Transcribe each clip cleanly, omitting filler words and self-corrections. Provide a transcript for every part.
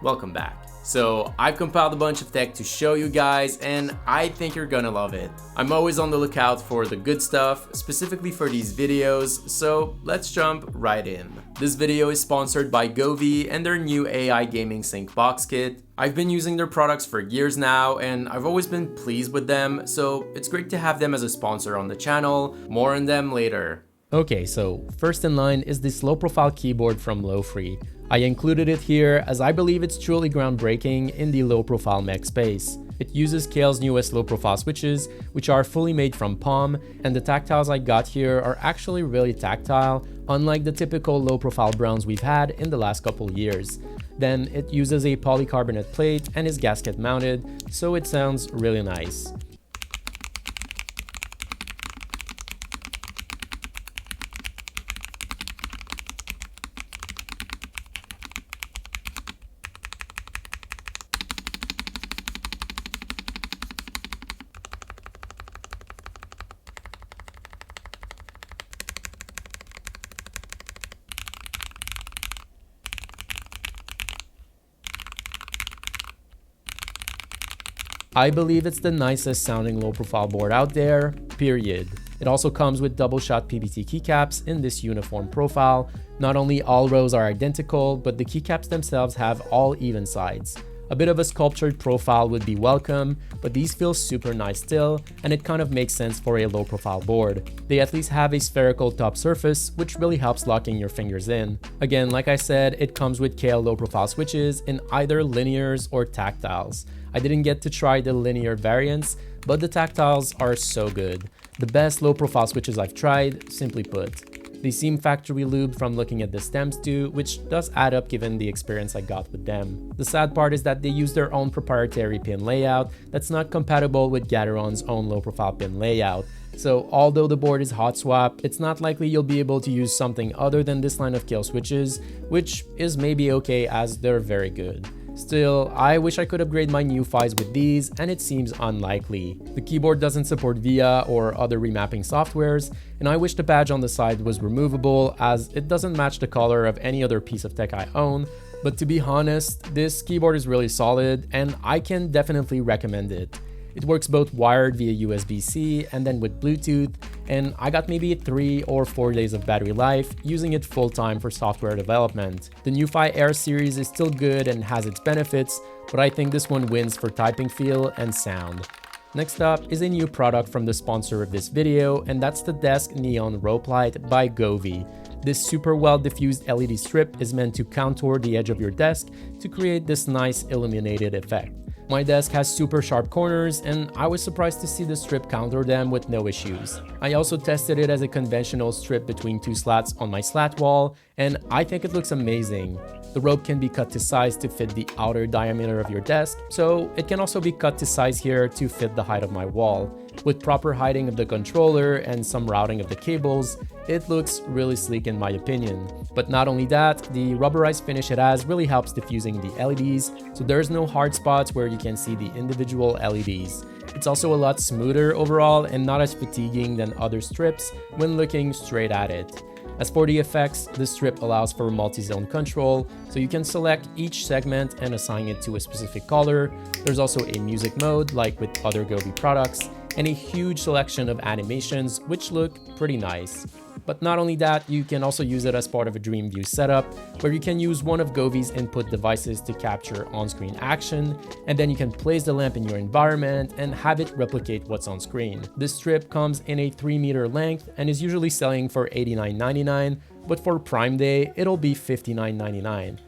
Welcome back. So I've compiled a bunch of tech to show you guys and I think you're gonna love it. I'm always on the lookout for the good stuff, specifically for these videos, so let's jump right in. This video is sponsored by Govee and their new AI Gaming Sync box kit. I've been using their products for years now and I've always been pleased with them, so it's great to have them as a sponsor on the channel. More on them later. Okay, so first in line is this low profile keyboard from Lofree. I included it here as I believe it's truly groundbreaking in the low profile mech space. It uses Kailh's newest low profile switches, which are fully made from palm, and the tactiles I got here are actually really tactile, unlike the typical low profile browns we've had in the last couple years. Then it uses a polycarbonate plate and is gasket mounted, so it sounds really nice. I believe it's the nicest sounding low profile board out there, period. It also comes with double shot PBT keycaps in this uniform profile. Not only all rows are identical, but the keycaps themselves have all even sides. A bit of a sculptured profile would be welcome, but these feel super nice still, and it kind of makes sense for a low profile board. They at least have a spherical top surface, which really helps locking your fingers in. Again, like I said, it comes with Kailh low profile switches in either linears or tactiles. I didn't get to try the linear variants, but the tactiles are so good. The best low profile switches I've tried, simply put. They seem factory lubed from looking at the stems too, which does add up given the experience I got with them. The sad part is that they use their own proprietary pin layout that's not compatible with Gateron's own low profile pin layout. So although the board is hot swap, it's not likely you'll be able to use something other than this line of Kailh switches, which is maybe okay as they're very good. Still, I wish I could upgrade my new PHYs with these, and it seems unlikely. The keyboard doesn't support VIA or other remapping softwares, and I wish the badge on the side was removable as it doesn't match the color of any other piece of tech I own. But to be honest, this keyboard is really solid, and I can definitely recommend it. It works both wired via USB-C and then with Bluetooth, and I got maybe 3 or 4 days of battery life using it full time for software development. The new PHY Air series is still good and has its benefits, but I think this one wins for typing feel and sound. Next up is a new product from the sponsor of this video, and that's the Desk Neon Rope Light by Govee. This super well diffused LED strip is meant to contour the edge of your desk to create this nice illuminated effect. My desk has super sharp corners, and I was surprised to see the strip contour them with no issues. I also tested it as a conventional strip between 2 slats on my slat wall, and I think it looks amazing. The rope can be cut to size to fit the outer diameter of your desk, so it can also be cut to size here to fit the height of my wall. With proper hiding of the controller and some routing of the cables, it looks really sleek in my opinion. But not only that, the rubberized finish it has really helps diffusing the LEDs, so there's no hard spots where you can see the individual LEDs. It's also a lot smoother overall and not as fatiguing than other strips when looking straight at it. As for the effects, this strip allows for multi-zone control, so you can select each segment and assign it to a specific color. There's also a music mode like with other Govee products, and a huge selection of animations which look pretty nice. But not only that, you can also use it as part of a Dream View setup, where you can use one of Govee's input devices to capture on-screen action, and then you can place the lamp in your environment and have it replicate what's on screen. This strip comes in a 3-meter length and is usually selling for $89.99, but for Prime Day, it'll be $59.99.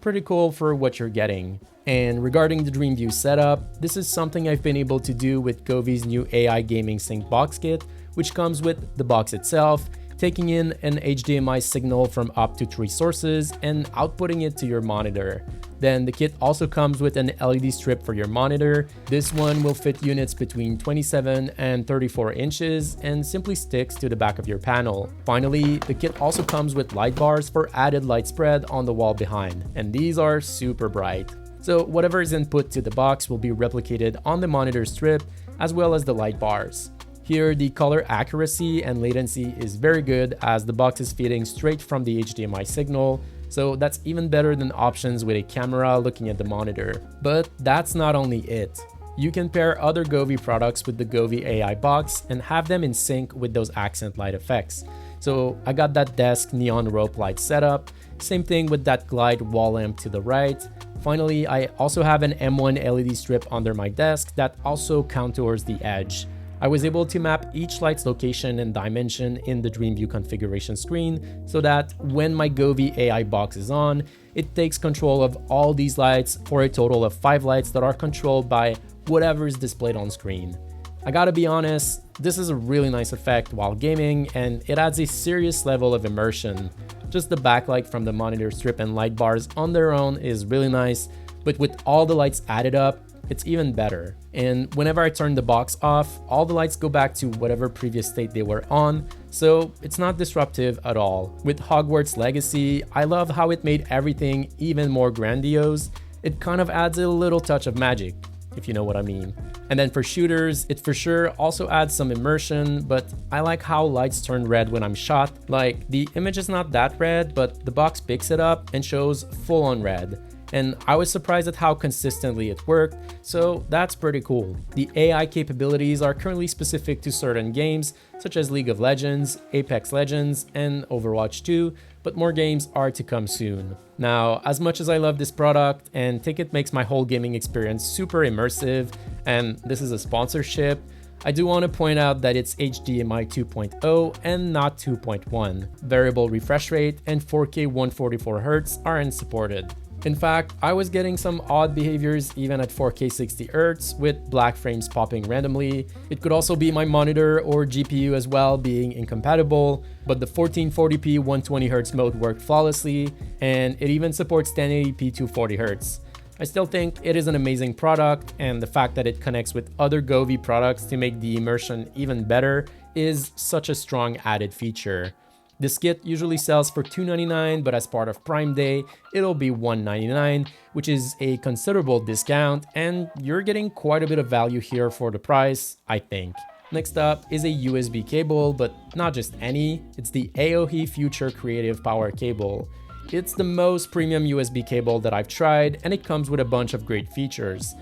Pretty cool for what you're getting. And regarding the Dream View setup, this is something I've been able to do with Govee's new AI Gaming Sync box kit, which comes with the box itself, taking in an HDMI signal from up to 3 sources and outputting it to your monitor. Then the kit also comes with an LED strip for your monitor. This one will fit units between 27 and 34 inches and simply sticks to the back of your panel. Finally, the kit also comes with light bars for added light spread on the wall behind, and these are super bright. So whatever is input to the box will be replicated on the monitor strip as well as the light bars. Here, the color accuracy and latency is very good as the box is feeding straight from the HDMI signal, So that's even better than options with a camera looking at the monitor. But that's not only it. You can pair other Govee products with the Govee AI box and have them in sync with those accent light effects. So I got that desk neon rope light setup, same thing with that glide wall lamp to the right. Finally, I also have an M1 LED strip under my desk that also contours the edge. I was able to map each light's location and dimension in the DreamView configuration screen so that when my Govee AI box is on, it takes control of all these lights for a total of 5 lights that are controlled by whatever is displayed on screen. I gotta be honest, this is a really nice effect while gaming and it adds a serious level of immersion. Just the backlight from the monitor strip and light bars on their own is really nice, but with all the lights added up, it's even better. And whenever I turn the box off, all the lights go back to whatever previous state they were on, so it's not disruptive at all. With Hogwarts Legacy, I love how it made everything even more grandiose. It kind of adds a little touch of magic, if you know what I mean. And then for shooters, it for sure also adds some immersion, but I like how lights turn red when I'm shot. Like, the image is not that red, but the box picks it up and shows full on red. And I was surprised at how consistently it worked, so that's pretty cool. The AI capabilities are currently specific to certain games, such as League of Legends, Apex Legends, and Overwatch 2, but more games are to come soon. Now, as much as I love this product and think it makes my whole gaming experience super immersive, and this is a sponsorship, I do want to point out that it's HDMI 2.0 and not 2.1. Variable refresh rate and 4K 144Hz aren't supported. In fact, I was getting some odd behaviors even at 4K 60Hz with black frames popping randomly. It could also be my monitor or GPU as well being incompatible, but the 1440p 120Hz mode worked flawlessly, and it even supports 1080p 240Hz. I still think it is an amazing product, and the fact that it connects with other Govee products to make the immersion even better is such a strong added feature. This kit usually sells for $299, but as part of Prime Day, it'll be $199, which is a considerable discount, and you're getting quite a bit of value here for the price, I think. Next up is a USB cable, but not just any, it's the AOHI Future Creative Power Cable. It's the most premium USB cable that I've tried, and it comes with a bunch of great features.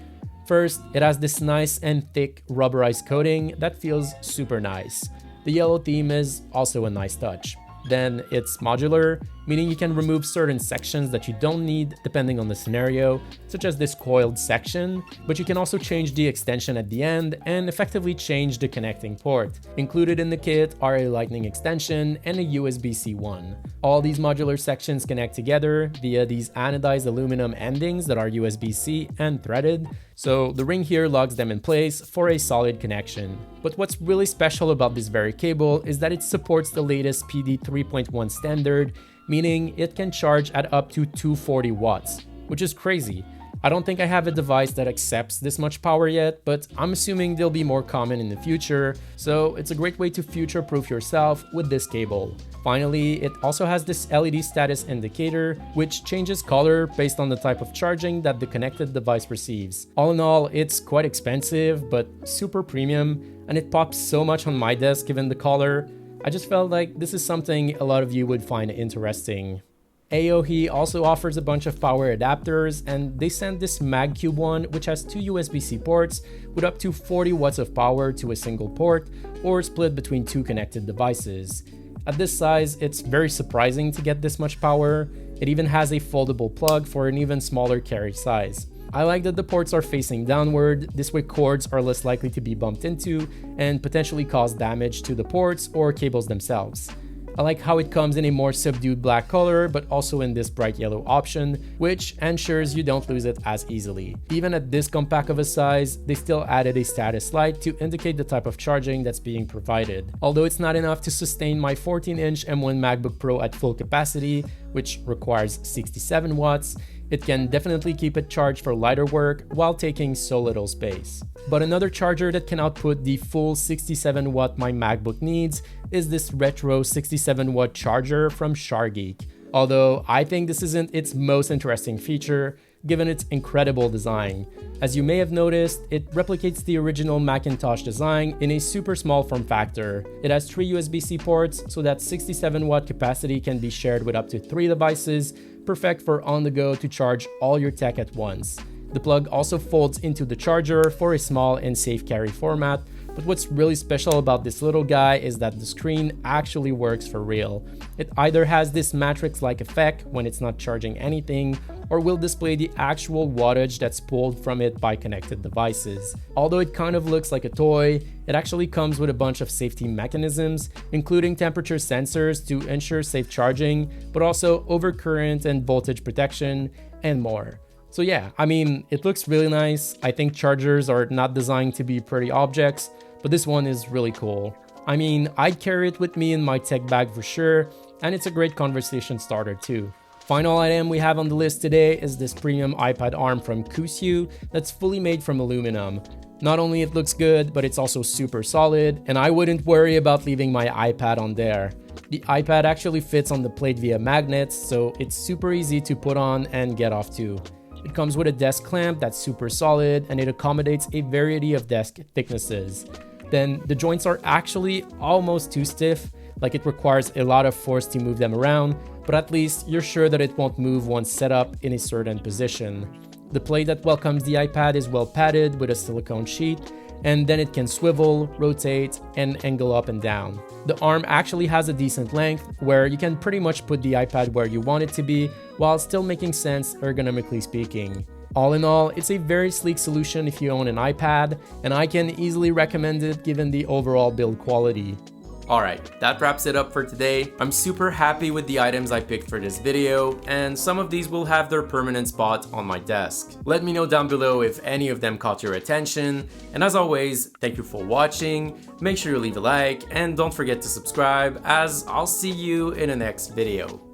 First, it has this nice and thick rubberized coating that feels super nice. The yellow theme is also a nice touch. Then it's modular, meaning you can remove certain sections that you don't need depending on the scenario, such as this coiled section, but you can also change the extension at the end and effectively change the connecting port. Included in the kit are a lightning extension and a USB-C one. All these modular sections connect together via these anodized aluminum endings that are USB-C and threaded, so the ring here locks them in place for a solid connection. But what's really special about this very cable is that it supports the latest PD 3.1 standard, meaning it can charge at up to 240 watts, which is crazy. I don't think I have a device that accepts this much power yet, but I'm assuming they'll be more common in the future, so it's a great way to future-proof yourself with this cable. Finally, it also has this LED status indicator, which changes color based on the type of charging that the connected device receives. All in all, it's quite expensive, but super premium, and it pops so much on my desk given the color. I just felt like this is something a lot of you would find interesting. AOHI also offers a bunch of power adapters, and they sent this MagCube one, which has 2 USB-C ports with up to 40 watts of power to a single port, or split between 2 connected devices. At this size, it's very surprising to get this much power. It even has a foldable plug for an even smaller carriage size. I like that the ports are facing downward, this way cords are less likely to be bumped into and potentially cause damage to the ports or cables themselves. I like how it comes in a more subdued black color, but also in this bright yellow option, which ensures you don't lose it as easily. Even at this compact of a size, they still added a status light to indicate the type of charging that's being provided. Although it's not enough to sustain my 14-inch M1 MacBook Pro at full capacity, which requires 67 watts, it can definitely keep it charged for lighter work while taking so little space. But another charger that can output the full 67 watt my MacBook needs is this retro 67 watt charger from Shargeek. Although I think this isn't its most interesting feature, given its incredible design. As you may have noticed, it replicates the original Macintosh design in a super small form factor. It has 3 USB-C ports, so that 67 watt capacity can be shared with up to 3 devices, perfect for on the go to charge all your tech at once. The plug also folds into the charger for a small and safe carry format, but what's really special about this little guy is that the screen actually works for real. It either has this matrix-like effect when it's not charging anything, or will display the actual wattage that's pulled from it by connected devices. Although it kind of looks like a toy, it actually comes with a bunch of safety mechanisms, including temperature sensors to ensure safe charging, but also overcurrent and voltage protection, and more. So yeah, I mean, it looks really nice. I think chargers are not designed to be pretty objects, but this one is really cool. I mean, I'd carry it with me in my tech bag for sure, and it's a great conversation starter too. Final item we have on the list today is this premium iPad arm from KUXIU that's fully made from aluminum. Not only it looks good, but it's also super solid, and I wouldn't worry about leaving my iPad on there. The iPad actually fits on the plate via magnets, so it's super easy to put on and get off too. It comes with a desk clamp that's super solid, and it accommodates a variety of desk thicknesses. Then the joints are actually almost too stiff, like it requires a lot of force to move them around, but at least you're sure that it won't move once set up in a certain position. The plate that welcomes the iPad is well padded with a silicone sheet, and then it can swivel, rotate, and angle up and down. The arm actually has a decent length where you can pretty much put the iPad where you want it to be while still making sense ergonomically speaking. All in all, it's a very sleek solution if you own an iPad, and I can easily recommend it given the overall build quality. Alright, that wraps it up for today. I'm super happy with the items I picked for this video, and some of these will have their permanent spot on my desk. Let me know down below if any of them caught your attention, and as always, thank you for watching, make sure you leave a like, and don't forget to subscribe, as I'll see you in the next video.